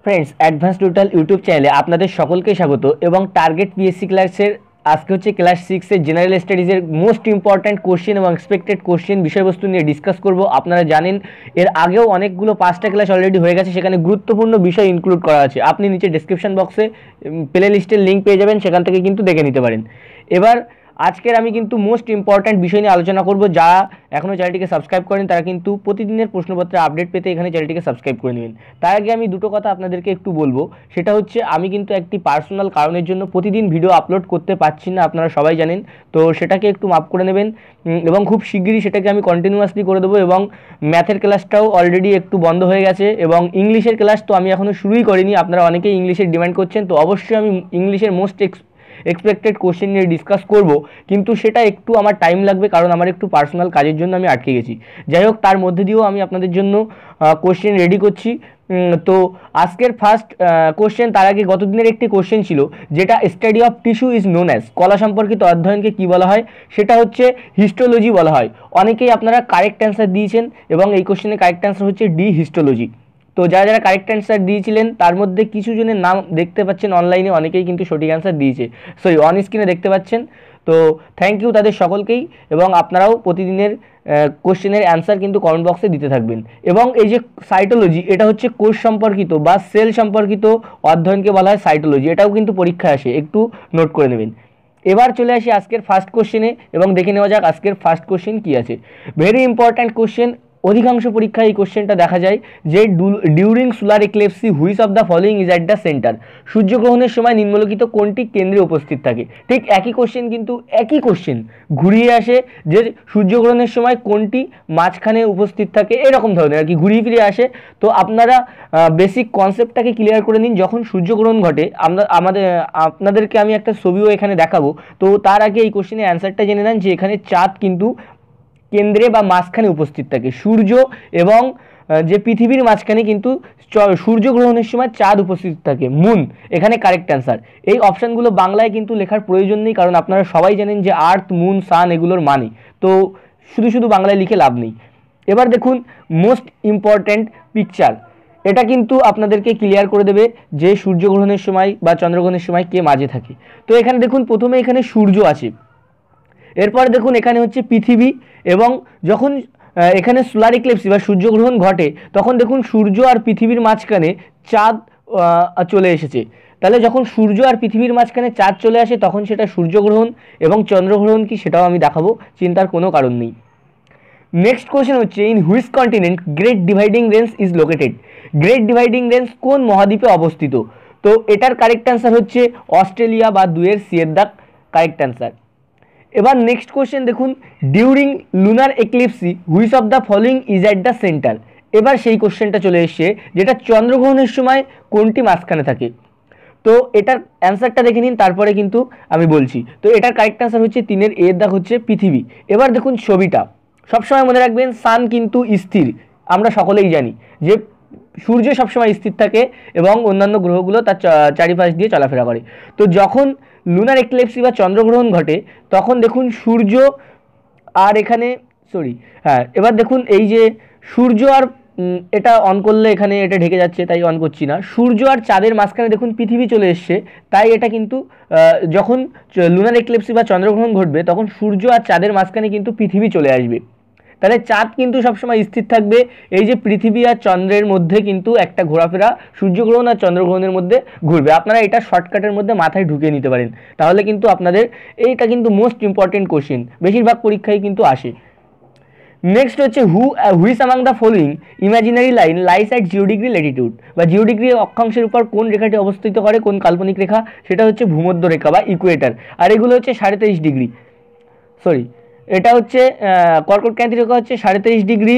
Friends advance tutorial YouTube चैनले আপনাদের সকলকে স্বাগত এবং টার্গেট পিএসসি ক্লাসের আজকে হচ্ছে ক্লাস 6 এর জেনারেল স্টাডিজের মোস্ট ইম্পর্টেন্ট কোশ্চেন এবং এক্সপেক্টেড কোশ্চেন বিষয়বস্তু নিয়ে ডিসকাস করব। আপনারা জানেন এর আগেও অনেকগুলো 5টা ক্লাস অলরেডি হয়ে গেছে, সেখানে গুরুত্বপূর্ণ বিষয় ইনক্লুড করা আছে। আপনি নিচে ডেসক্রিপশন বক্সে প্লে লিস্টের লিঙ্ক পেয়ে যাবেন, সেখান থেকে কিন্তু দেখে নিতে পারেন। এবার আজকের আমি কিন্তু মোস্ট ইম্পর্ট্যান্ট বিষয় নিয়ে আলোচনা করব। যারা এখনও চ্যানেলটিকে সাবস্ক্রাইব করেন তারা কিন্তু প্রতিদিনের প্রশ্নপত্রের আপডেট পেতে এখানে চ্যানেলটিকে সাবস্ক্রাইব করে নেবেন। তার আগে আমি দুটো কথা আপনাদেরকে একটু বলবো, সেটা হচ্ছে আমি কিন্তু একটি পার্সোনাল কারণের জন্য প্রতিদিন ভিডিও আপলোড করতে পারছি না, আপনারা সবাই জানেন। তো সেটাকে একটু মাফ করে নেবেন এবং খুব শিগগিরই সেটাকে আমি কন্টিনিউয়াসলি করে দেবো। এবং ম্যাথের ক্লাসটাও অলরেডি একটু বন্ধ হয়ে গেছে এবং ইংলিশের ক্লাস তো আমি এখনও শুরুই করিনি। আপনারা অনেকেই ইংলিশের ডিমান্ড করছেন, তো অবশ্যই আমি ইংলিশের মোস্ট এক্সপেক্টেড কোশ্চেন নিয়ে ডিসকাস করব, কিন্তু সেটা একটু আমার টাইম লাগবে কারণ আমার একটু পার্সোনাল কাজের জন্য আমি আটকে গেছি। যাই হোক, তার মধ্যে দিয়েও আমি আপনাদের জন্য কোশ্চেন রেডি করছি। তো আজকের ফার্স্ট কোশ্চেন, তার আগে গত দিনের একটি কোশ্চেন ছিল যেটা study of tissue is known as, কলা সম্পর্কিত অধ্যয়নকে কি বলা হয়, সেটা হচ্ছে হিস্টোলজি বলা হয়। অনেকেই আপনারা কারেক্ট অ্যান্সার দিয়েছেন এবং এই কোশ্চেনের কারেক্ট অ্যান্সার হচ্ছে ডি, হিস্টোলজি। তো যারা যারা কারেক্ট অ্যান্সার দিয়েছিলেন তার মধ্যে কিছু জনের নাম দেখতে পাচ্ছেন অনলাইনে, অনেকেই কিন্তু সঠিক অ্যান্সার দিয়েছে, সরি অন স্ক্রিনে দেখতে পাচ্ছেন। তো থ্যাংক ইউ তাদের সকলকেই, এবং আপনারাও প্রতিদিনের কোশ্চেনের অ্যান্সার কিন্তু কমেন্ট বক্সে দিতে থাকবেন। এবং এই যে সাইটোলজি, এটা হচ্ছে কোষ সম্পর্কিত বা সেল সম্পর্কিত অধ্যয়নকে বলা হয় সাইটোলজি, এটাও কিন্তু পরীক্ষায় আসে, একটু নোট করে নেবেন। এবার চলে আসি আজকের ফার্স্ট কোশ্চেনে এবং দেখে নেওয়া যাক আজকের ফার্স্ট কোশ্চেন কী আছে। ভেরি ইম্পর্ট্যান্ট কোশ্চেন, অধিকাংশ পরীক্ষায় এই কোশ্চেনটা দেখা যায় যে during solar eclipse which of the following is at the centre, সূর্যগ্রহণের সময় নিম্নলিখিত কোনটি কেন্দ্রে উপস্থিত থাকে। ঠিক একই কোশ্চেন, কিন্তু একই কোশ্চেন ঘুরিয়ে আসে যে সূর্যগ্রহণের সময় কোনটি মাঝখানে উপস্থিত থাকে, এরকম ধরনের আর কি ঘুরিয়ে ফিরে আসে। তো আপনারা বেসিক কনসেপ্টটাকে ক্লিয়ার করে নিন। যখন সূর্যগ্রহণ ঘটে আপনাদেরকে আমি একটা ছবিও এখানে দেখাবো, তো তার আগে এই কোশ্চেনের অ্যান্সারটা জেনে নেন যে এখানে চাঁদ কিন্তু কেন্দ্রে বা মাঝখানে উপস্থিত থাকে। সূর্য এবং যে পৃথিবীর মাঝখানে কিন্তু সূর্যগ্রহণের সময় চাঁদ উপস্থিত থাকে, মুন এখানে কারেক্ট অ্যান্সার। এই অপশানগুলো বাংলায় কিন্তু লেখার প্রয়োজন নেই, কারণ আপনারা সবাই জানেন যে আর্থ, মুন, সান এগুলোর মানে, তো শুধু শুধু বাংলায় লিখে লাভ নেই। এবার দেখুন মোস্ট ইম্পর্ট্যান্ট পিকচার, এটা কিন্তু আপনাদেরকে ক্লিয়ার করে দেবে যে সূর্যগ্রহণের সময় বা চন্দ্রগ্রহণের সময় কে মাঝে থাকে। তো এখানে দেখুন প্রথমে এখানে সূর্য আছে, এরপরে দেখুন এখানে হচ্ছে পৃথিবী, এবং যখন এখানে সোলার ইক্লিপসি বা সূর্যগ্রহণ ঘটে তখন দেখুন সূর্য আর পৃথিবীর মাঝখানে চাঁদ চলে এসেছে। তাহলে যখন সূর্য আর পৃথিবীর মাঝখানে চাঁদ চলে আসে তখন সেটা সূর্যগ্রহণ, এবং চন্দ্রগ্রহণ কি সেটাও আমি দেখাবো, চিন্তার কোনো কারণ নেই। নেক্সট কোশ্চেন হচ্ছে in which continent great dividing range is located, great dividing range কোন মহাদ্বীপে অবস্থিত। তো এটার কারেক্ট অ্যান্সার হচ্ছে অস্ট্রেলিয়া বা 2-এর সিয়ের দাগ কারেক্ট অ্যান্সার। এবার নেক্সট কোশ্চেন দেখুন, during lunar eclipse which of the following is at the centre. এবার সেই কোশ্চেনটা চলে এসছে যেটা চন্দ্রগ্রহণের সময় কোনটি মাঝখানে থাকে। তো এটার অ্যান্সারটা দেখে নিন, তারপরে কিন্তু আমি বলছি। তো এটার কারেক্ট অ্যান্সার হচ্ছে 3-এর এর দাগ হচ্ছে পৃথিবী। এবার দেখুন ছবিটা, সবসময় মনে রাখবেন সান কিন্তু স্থির, আমরা সকলেই জানি যে সূর্য সবসময় স্থির থাকে এবং অন্যান্য গ্রহগুলো তার চারিপাশ দিয়ে চলাফেরা করে। তো যখন লুনার এক্লিপসি বা চন্দ্রগ্রহণ ঘটে তখন দেখুন সূর্য আর এখানে এবার দেখুন এই যে সূর্য আর এটা অন করলে এখানে এটা ঢেকে যাচ্ছে তাই অন করছি না, সূর্য আর চাঁদের মাঝখানে দেখুন পৃথিবী চলে এসছে, তাই এটা কিন্তু যখন লুনার এক্লিপসি বা চন্দ্রগ্রহণ ঘটবে তখন সূর্য আর চাঁদের মাঝখানে কিন্তু পৃথিবী চলে আসবে। তাহলে চাঁদ কিন্তু সবসময় স্থির থাকবে, এই যে পৃথিবী আর চন্দ্রের মধ্যে কিন্তু একটা ঘোরাফেরা সূর্যগ্রহণ আর চন্দ্রগ্রহণের মধ্যে ঘুরবে। আপনারা এটা শর্টকাটের মধ্যে মাথায় ঢুকিয়ে নিতে পারেন, তাহলে কিন্তু আপনাদের এইটা কিন্তু মোস্ট ইম্পর্টেন্ট কোশ্চেন, বেশিরভাগ পরীক্ষায় কিন্তু আসে। নেক্সট হচ্ছে which among the following imaginary line lies at 0 degree latitude, বা 0 ডিগ্রি অক্ষাংশের উপর কোন রেখাটি অবস্থিত করে, কোন কাল্পনিক রেখা, সেটা হচ্ছে ভূমধ্য রেখা বা ইকুয়েটার। আর এগুলো হচ্ছে 23.5 ডিগ্রি, এটা হচ্ছে কর্কটক্রান্তি রেখা হচ্ছে 23.5 ডিগ্রি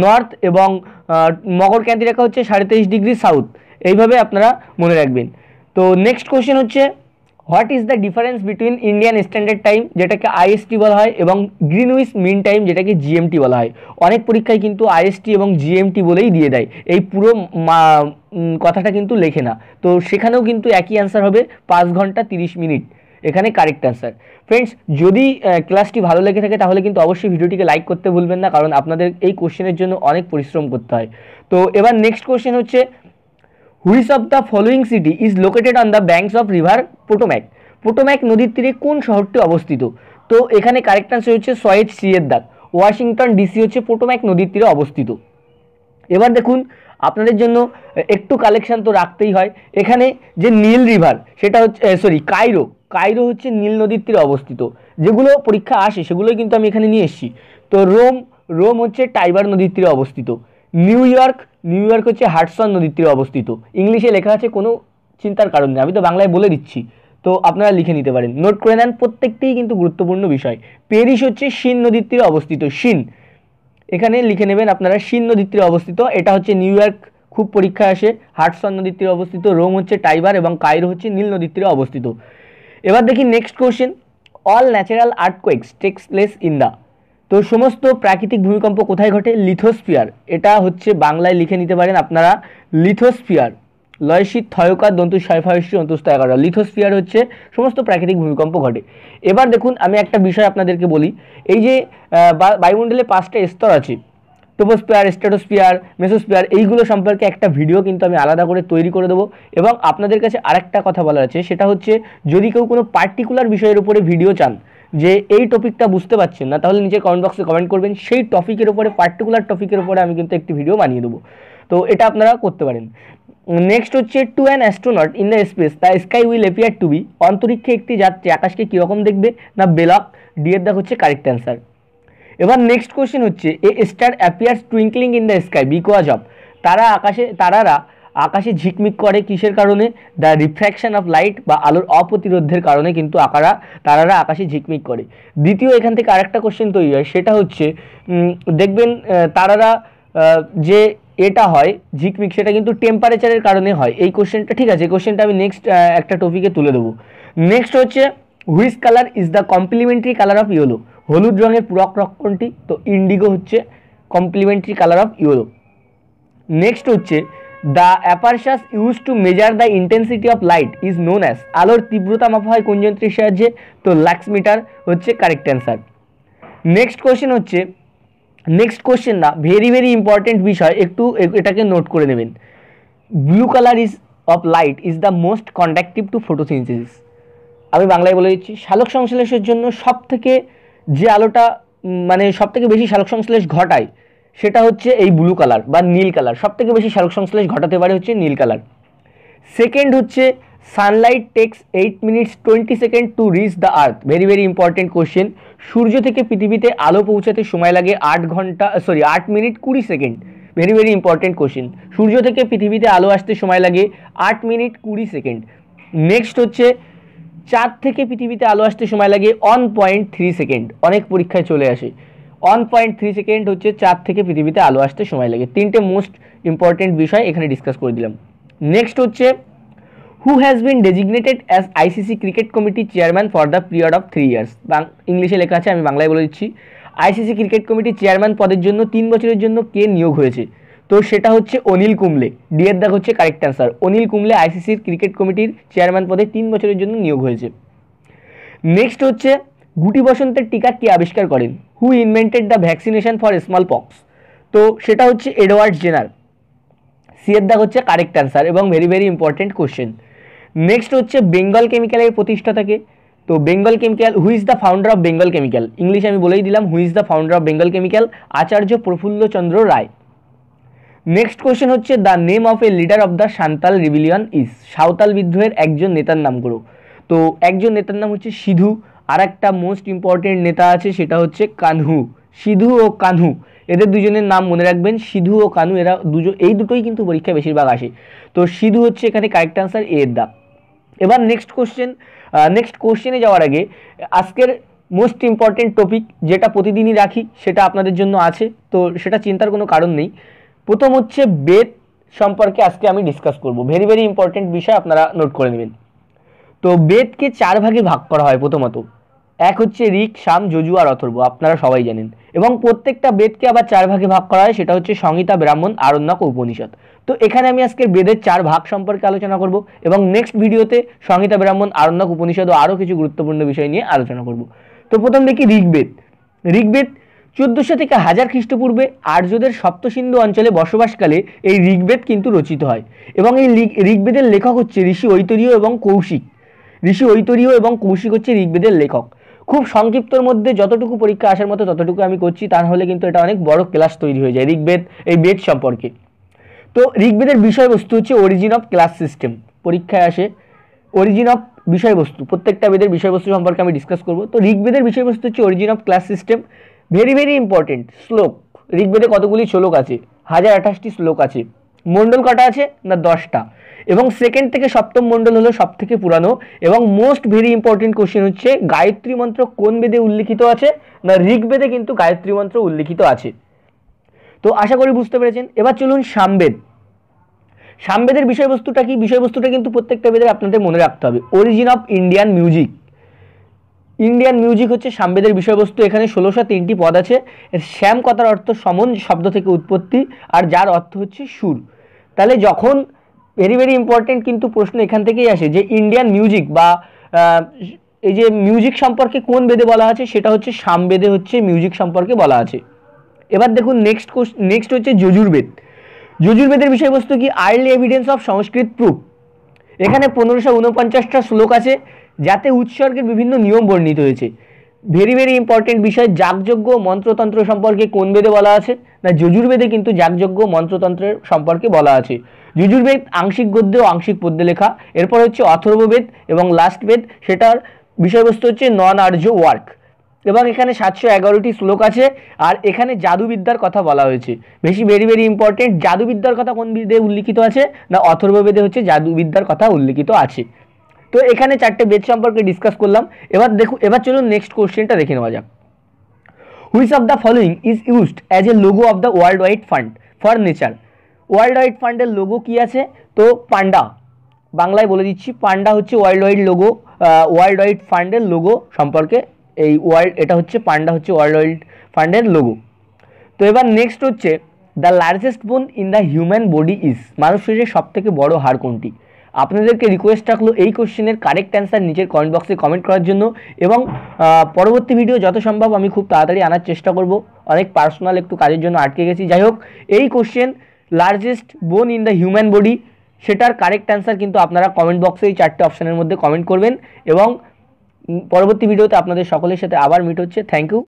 নর্থ, এবং মকরক্রান্তি রেখা হচ্ছে 23.5 ডিগ্রি সাউথ, এইভাবে আপনারা মনে রাখবেন। তো নেক্সট কোশ্চেন হচ্ছে what is the difference between Indian standard time যেটাকে আইএসটি বলা হয় এবং গ্রিনউইচ মিন টাইম যেটাকে জিএমটি বলা হয়। অনেক পরীক্ষায় কিন্তু আইএসটি এবং জিএমটি বলেই দিয়ে দেয়, এই পুরো কথাটা কিন্তু লেখে না। তো সেখানেও কিন্তু একই অ্যান্সার হবে 5 ঘন্টা 30 মিনিট, এখানে কারেক্ট অ্যান্সার। ফ্রেন্ডস, যদি ক্লাসটি ভালো লেগে থাকে তাহলে কিন্তু অবশ্যই ভিডিওটিকে লাইক করতে ভুলবেন না, কারণ আপনাদের এই কোশ্চেনের জন্য অনেক পরিশ্রম করতে হয়। তো এবার নেক্সট কোশ্চেন হচ্ছে which of the following city is located on the banks of river Potomac, Potomac নদীর তীরে কোন শহরটি অবস্থিত? তো এখানে কারেক্ট আনসার হচ্ছে সয়েজ সি এর দাগ, ওয়াশিংটন ডিসি হচ্ছে পোটোম্যাক নদীর তীরে অবস্থিত। এবার দেখুন আপনাদের জন্য একটু কালেকশন তো রাখতেই হয়, এখানে যে নীল রিভার সেটা হচ্ছে কায়রো, কায়রো হচ্ছে নীল নদীর তীরে অবস্থিত, যেগুলো পরীক্ষা আসে সেগুলোই কিন্তু আমি এখানে নিয়ে এসেছি। তো রোম, রোম হচ্ছে টাইবার নদীর তীরে অবস্থিত। নিউ ইয়র্ক, নিউ ইয়র্ক হচ্ছে হাডসন নদীর তীরে অবস্থিত। ইংলিশে লেখা আছে, কোনো চিন্তার কারণ নেই, আমি তো বাংলায় বলে দিচ্ছি, তো আপনারা লিখে নিতে পারেন, নোট করে নেন, প্রত্যেকটিই কিন্তু গুরুত্বপূর্ণ বিষয়। প্যারিস হচ্ছে শিন নদীর তীরে অবস্থিত, শিন, এখানে লিখে নেবেন আপনারা, শিন নদীর তীরে অবস্থিত। এটা হচ্ছে নিউ ইয়র্ক, খুব পরীক্ষা আসে, হাডসন নদীর তীরে অবস্থিত। রোম হচ্ছে টাইবার এবং কায়রো হচ্ছে নীল নদীর তীরে অবস্থিত। এবার দেখি next question, all natural earthquakes takes place in the, তো সমস্ত প্রাকৃতিক ভূমিকম্প কোথায় ঘটে? লিথোস্ফিয়ার, এটা হচ্ছে বাংলায় লিখে নিতে পারেন আপনারা, লিথোস্ফিয়ার, লয়সিত থয়কার দন্তু সাইফায়সি অন্তস্থ 11, লিথোস্ফিয়ার হচ্ছে সমস্ত প্রাকৃতিক ভূমিকম্প ঘটে। এবার দেখুন আমি একটা বিষয় আপনাদেরকে বলি, এই যে বায়ুমণ্ডলে 5টা স্তর আছে, ট্রোপোস্ফিয়ার, স্ট্র্যাটোস্ফিয়ার, মেসোস্ফিয়ার, এইগুলো সম্পর্কে একটা ভিডিও কিন্তু আমি আলাদা করে তৈরি করে দেবো। এবং আপনাদের কাছে আরেকটা কথা বলার আছে, সেটা হচ্ছে যদি কেউ কোনো পার্টিকুলার বিষয়ের উপরে ভিডিও চান, যে এই টপিকটা বুঝতে পারছেন না, তাহলে নিচে কমেন্ট বক্সে কমেন্ট করবেন, সেই টপিকের উপরে, পার্টিকুলার টপিকের উপরে আমি কিন্তু একটি ভিডিও বানিয়ে দেবো, তো এটা আপনারা করতে পারেন। নেক্সট হচ্ছে to an astronaut in the space the sky will appear to be, অন্তরিক্ষে একটি যাত্রী আকাশকে কীরকম দেখবে? না বেলক, ডি এর দাগ হচ্ছে কারেক্ট অ্যান্সার। এবার নেক্সট কোশ্চেন হচ্ছে a star appears twinkling in the sky because of, তারারা আকাশে ঝিকমিক করে কিসের কারণে? দ্য রিফ্র্যাকশন অফ লাইট, বা আলোর অপ্রতিরোধের কারণে কিন্তু তারারা আকাশে ঝিকমিক করে। দ্বিতীয় এখান থেকে আরেকটা কোশ্চেন তৈরি হয়, সেটা হচ্ছে দেখবেন তারারা যে এটা হয় ঝিকমিক, সেটা কিন্তু টেম্পারেচারের কারণে হয়। এই কোশ্চেনটা ঠিক আছে, এই কোশ্চেনটা আমি নেক্সট একটা টপিকে তুলে দেবো। নেক্সট হচ্ছে which colour is the complementary colour of yellow, হলুদ রঙের পূরক রং কোনটি? তো ইন্ডিগো হচ্ছে complementary colour of yellow. Next হচ্ছে the aperture use to measure the intensity of light is known as, আলোর তীব্রতা মাপা হয় কোন যন্ত্রের সাহায্যে? তো লাক্স মিটার হচ্ছে কারেক্ট অ্যান্সার। নেক্সট কোশ্চেন হচ্ছে, নেক্সট কোশ্চেন না, ভেরি ভেরি ইম্পর্টেন্ট বিষয়, একটু এটাকে নোট করে নেবেন। Blue colour is of light is the most conductive to photosynthesis, আমি বাংলায় বলে দিচ্ছি, সালোক সংশ্লেষের জন্য সব থেকে যে আলোটা মানে সব থেকে বেশি সালোক সংশ্লেষ ঘটায় সেটা হচ্ছে এই ব্লু কালার বা নীল কালার, সব থেকে বেশি সালোক সংশ্লেষ ঘটাতে পারে হচ্ছে নীল কালার। সেকেন্ড হচ্ছে sunlight takes 8 minutes 20 seconds to reach the earth, very very important question. সূর্য থেকে পৃথিবীতে আলো পৌঁছাতে সময় লাগে 8 minute 20 second, very very important question. সূর্য থেকে পৃথিবীতে আলো আসতে সময় লাগে 8 মিনিট 20 সেকেন্ড। নেক্সট হচ্ছে চাঁদ থেকে পৃথিবীতে আলো আসতে সময় লাগে 1.3 সেকেন্ড, অনেক পরীক্ষায় চলে আসে। 1.3 সেকেন্ড হচ্ছে চাঁদ থেকে পৃথিবীতে আলো আসতে সময় লাগে। তিনটে মোস্ট ইম্পর্টেন্ট বিষয় এখানে ডিসকাস করে দিলাম। নেক্সট হচ্ছে who has been designated as ICC cricket committee chairman for the period of 3 years, ইংলিশে লেখা আছে, আমি বাংলায় বলে দিচ্ছি। আইসিসি ক্রিকেট কমিটির চেয়ারম্যান পদের জন্য 3 বছরের জন্য কে নিয়োগ হয়েছে? তো সেটা হচ্ছে অনিল কুম্বলে, ডি এর দাগ হচ্ছে কারেক্ট অ্যান্সার। অনিল কুম্বলে আইসিসির ক্রিকেট কমিটির চেয়ারম্যান পদে 3 বছরের জন্য নিয়োগ হয়েছে। নেক্সট হচ্ছে গুটি বসন্তের টিকা কে আবিষ্কার করেন? Who invented the vaccination for smallpox? তো সেটা হচ্ছে এডওয়ার্ড জেনার, সি এর দাগ হচ্ছে কারেক্ট অ্যান্সার এবং very very important question. Next হচ্ছে বেঙ্গল কেমিক্যালের প্রতিষ্ঠাতাকে? তো Bengal Chemical, who is the founder of Bengal Chemical? English আমি বলেই দিলাম, who is the founder of Bengal Chemical? Acharya Prafulla Chandra Ray. Next question হচ্ছে the name of a leader of the Santal rebellion is, Santhal বিদ্রোহের একজন নেতার নাম করো। তো একজন নেতার নাম হচ্ছে সিধু, আর একটা মোস্ট ইম্পর্টেন্ট নেতা আছে সেটা হচ্ছে কানহু। সিধু ও কানহু, এদের দুজনের নাম মনে রাখবেন, সিধু ও কানহু, এরা এই দুটোই কিন্তু পরীক্ষায় বেশিরভাগ আসে। তো সিধু হচ্ছে এখানে কারেক্ট আনসার, এ এর দাগ। এবার নেক্সট কোশ্চেনে যাওয়ার আগে আজকের মোস্ট ইম্পর্টেন্ট টপিক যেটা প্রতিদিনই রাখি সেটা আপনাদের জন্য আছে, তো সেটা চিন্তার কোনো কারণ নেই। প্রথম হচ্ছে বেদ সম্পর্কে আজকে আমি ডিসকাস করব, ভেরি ভেরি ইম্পর্টেন্ট বিষয়, আপনারা নোট করে নেবেন। তো বেদকে 4 ভাগে ভাগ করা হয়। প্রথমত এক হচ্ছে ঋক, সাম, যজু আর অথর্ব, আপনারা সবাই জানেন। এবং প্রত্যেকটা বেদকে আবার 4 ভাগে ভাগ করা হয়, সেটা হচ্ছে সংহিতা, ব্রাহ্মণ, আরণ্যক ও উপনিষদ। তো এখানে আমি আজকের বেদের 4 ভাগ সম্পর্কে আলোচনা করব এবং নেক্সট ভিডিওতে সংহিতা, ব্রাহ্মণ, আরণ্যক, উপনিষদ ও আরও কিছু গুরুত্বপূর্ণ বিষয় নিয়ে আলোচনা করব। তো প্রথম দেখি ঋগ্বেদ। ঋগ্বেদ 1400 থেকে 1000 খ্রিস্টপূর্বে আর্যদের সপ্তসিন্ধু অঞ্চলে বসবাসকালে এই ঋগ্বেদ কিন্তু রচিত হয় এবং এই ঋগ্বেদের লেখক হচ্ছে ঋষি ঐতরীয় এবং কৌশিক। ঋষি ঐতরীয় এবং কৌশিক হচ্ছে ঋগ্বেদের লেখক। খুব সংক্ষিপ্তর মধ্যে যতটুকু পরীক্ষা আসার মতো ততটুকু আমি করছি, তা হলে কিন্তু এটা অনেক বড় ক্লাস তৈরি হয়ে যায় ঋগ্বেদ এই বেদ সম্পর্কে। তো ঋগ্বেদের বিষয়বস্তু হচ্ছে অরিজিন অফ ক্লাস সিস্টেম, পরীক্ষায় আসে অরিজিন অফ বিষয়বস্তু, প্রত্যেকটা বেদের বিষয়বস্তু সম্পর্কে আমি ডিসকাস করব। তো ঋগ্বেদের বিষয়বস্তু হচ্ছে origin of class system. Very very important শ্লোক, ঋগ্বেদে কতগুলি শ্লোক আছে? 1028টি শ্লোক আছে। মণ্ডল কটা আছে? না 10টা। এবং সেকেন্ড থেকে সপ্তম মণ্ডল হলো সব থেকে পুরানো। এবং মোস্ট ভেরি ইম্পর্টেন্ট কোশ্চেন হচ্ছে গায়ত্রী মন্ত্র কোন বেদে উল্লিখিত আছে? না ঋগ্বেদে কিন্তু গায়ত্রী মন্ত্র উল্লিখিত আছে। তো আশা করি বুঝতে পেরেছেন। এবার চলুন সামবেদ। সামবেদের বিষয়বস্তুটা কি? বিষয়বস্তুটা কিন্তু প্রত্যেকটা বেদের আপনাদের মনে রাখতে হবে। Origin of Indian music, Indian music হচ্ছে সামবেদের বিষয়বস্তু। এখানে 1603টি পদ আছে। শ্যাম কথার অর্থ সমন শব্দ থেকে উৎপত্তি, আর যার অর্থ হচ্ছে সুর। তাহলে যখন ভেরি ভেরি ইম্পর্টেন্ট কিন্তু প্রশ্ন এখান থেকেই আসে যে ইন্ডিয়ান মিউজিক বা এই যে মিউজিক সম্পর্কে কোন বেদে বলা আছে, সেটা হচ্ছে সামবেদে হচ্ছে মিউজিক সম্পর্কে বলা আছে। এবার দেখুন নেক্সট হচ্ছে যজুর্বেদ। যজুর্বেদের বিষয়বস্তু কি? Early evidence of Sanskrit proof. এখানে 1549টা শ্লোক আছে যাতে উৎসর্গের বিভিন্ন নিয়ম বর্ণিত হয়েছে। ভেরি ভেরি ইম্পর্টেন্ট বিষয়, যাগযজ্ঞ মন্ত্রতন্ত্র সম্পর্কে কোন বেদে বলা আছে? না যজুর্বেদে কিন্তু যাগযজ্ঞ মন্ত্রতন্ত্রের সম্পর্কে বলা আছে। যজুর্বেদ আংশিক গদ্যে ও আংশিক পদ্যে লেখা। এরপর হচ্ছে অথর্ববেদ এবং লাস্ট বেদ, সেটার বিষয়বস্তু হচ্ছে নন আর্য ওয়ার্ক। এবং এখানে 711টি শ্লোক আছে। আর এখানে জাদুবিদ্যার কথা বলা হয়েছে। ভেরি ভেরি ইম্পর্টেন্ট, জাদুবিদ্যার কথা কোন বেদে উল্লিখিত আছে? না অথর্ববেদে হচ্ছে জাদুবিদ্যার কথা উল্লিখিত আছে। তো এখানে 4টে বেদ সম্পর্কে ডিসকাস করলাম। এবার চলুন নেক্সট কোশ্চেনটা দেখে নেওয়া যাক। Which of the following is used as a logo of the world wide fund for nature? World wide ফান্ডের লোগো কি আছে? তো পান্ডা, বাংলায় বলে দিচ্ছি, পান্ডা হচ্ছে world wide logo. World wide ফান্ডের লোগো সম্পর্কে এই এটা হচ্ছে পান্ডা হচ্ছে ওয়ার্ল্ড ওয়াইড ফান্ডের লোগো। তো এবার নেক্সট হচ্ছে দ্য লার্জেস্ট বোন in the human body is, মানুষ শরীরের সব থেকে বড় হাড় কোনটি? আপনাদেরকে রিকোয়েস্ট রাখলো এই কোশ্চেনের কারেক্ট অ্যান্সার নিচের কমেন্ট বক্সে কমেন্ট করার জন্য। এবং পরবর্তী ভিডিও যত সম্ভব আমি খুব তাড়াতাড়ি আনার চেষ্টা করব। অনেক পার্সোনাল একটু কাজের জন্য আটকে গেছি। যাই হোক, এই কোশ্চেন লার্জেস্ট বোন ইন দ্য হিউম্যান বডি, সেটার কারেক্ট অ্যান্সার কিন্তু আপনারা কমেন্ট বক্সে এই 4টে অপশানের মধ্যে কমেন্ট করবেন। এবং পরবর্তী ভিডিওতে আপনাদের সকলের সাথে আবার মিট হচ্ছে। Thank you.